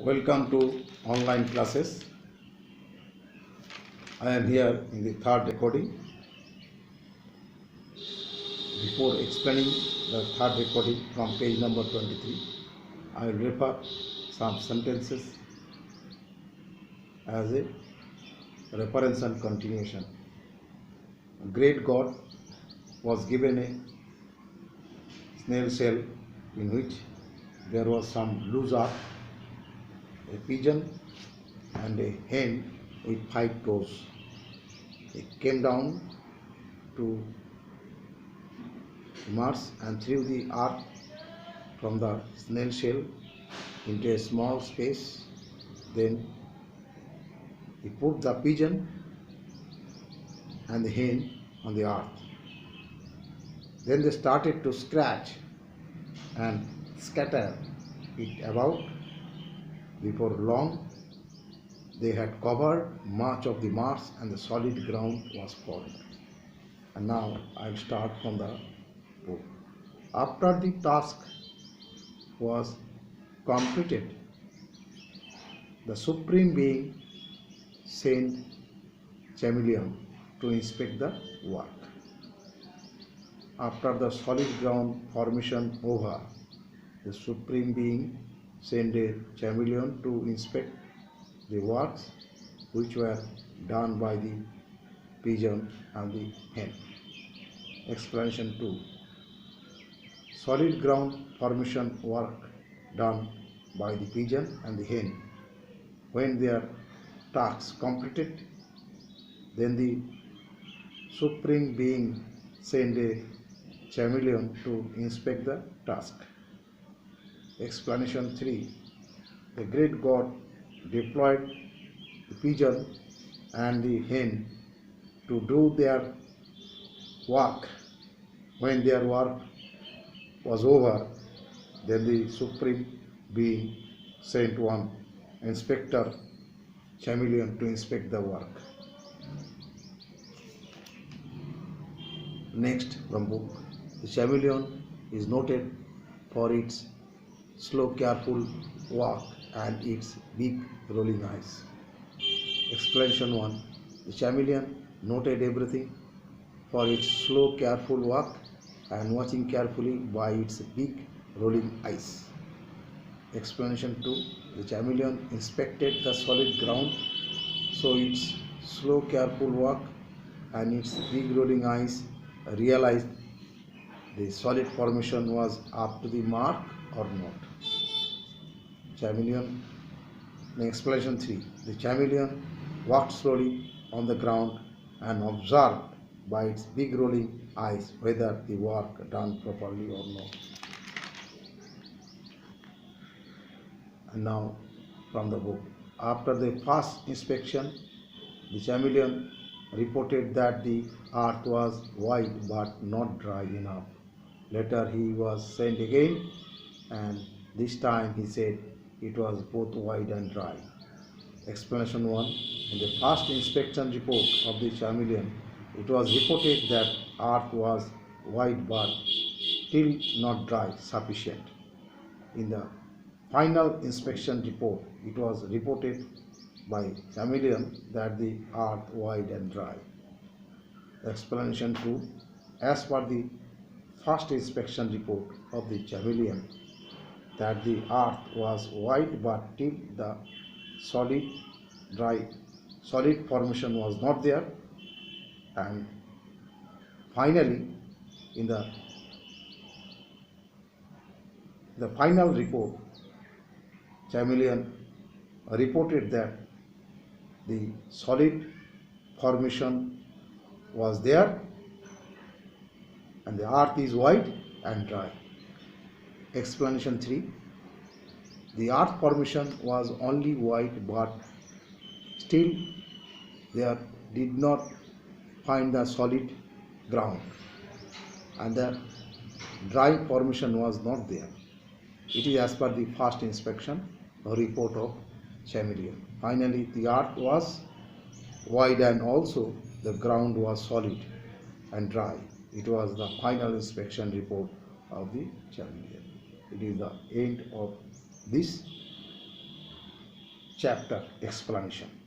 Welcome to online classes. I am here in the third recording. Before explaining the third recording from page number 23, I will refer some sentences as a reference and continuation. A great God was given a snail shell in which there was some loose earth, a pigeon and a hen with 5 toes. They came down to Mars and threw the earth from the snail shell into a small space. Then he put the pigeon and the hen on the earth. Then they started to scratch and scatter it about. Before long, they had covered much of the Mars and the solid ground was formed. And now I will start from the book. After the task was completed, the Supreme Being sent Chameleon to inspect the work. After the solid ground formation over, the Supreme Being sent a chameleon to inspect the works which were done by the pigeon and the hen. Explanation 2. Solid ground formation work done by the pigeon and the hen. When their tasks completed, then the Supreme Being sent a chameleon to inspect the task. Explanation 3. The great God deployed the pigeon and the hen to do their work. When their work was over, then the Supreme Being sent one inspector chameleon to inspect the work. Next from book. The chameleon is noted for its slow, careful walk and its big rolling eyes. Explanation 1. The chameleon noted everything for its slow, careful walk and watching carefully by its big rolling eyes. Explanation 2. The chameleon inspected the solid ground, so its slow, careful walk and its big rolling eyes realized the solid formation was up to the mark or not. Chameleon. Explanation 3. The chameleon walked slowly on the ground and observed by its big rolling eyes whether the work done properly or not. And now from the book. After the first inspection, the chameleon reported that the earth was white but not dry enough. Later he was sent again, and this time he said it was both white and dry. Explanation 1. In the first inspection report of the chameleon, it was reported that earth was white but still not dry sufficient. In the final inspection report, it was reported by chameleon that the earth white and dry. Explanation 2. As per the first inspection report of the chameleon, that the earth was white but till the solid formation was not there, and finally in the final report, chameleon reported that the solid formation was there and the earth is white and dry. Explanation 3. The earth formation was only white but still there did not find the solid ground and the dry formation was not there. It is as per the first inspection report of chameleon. Finally, the earth was white and also the ground was solid and dry. It was the final inspection report of the chameleon. It is the end of this chapter explanation.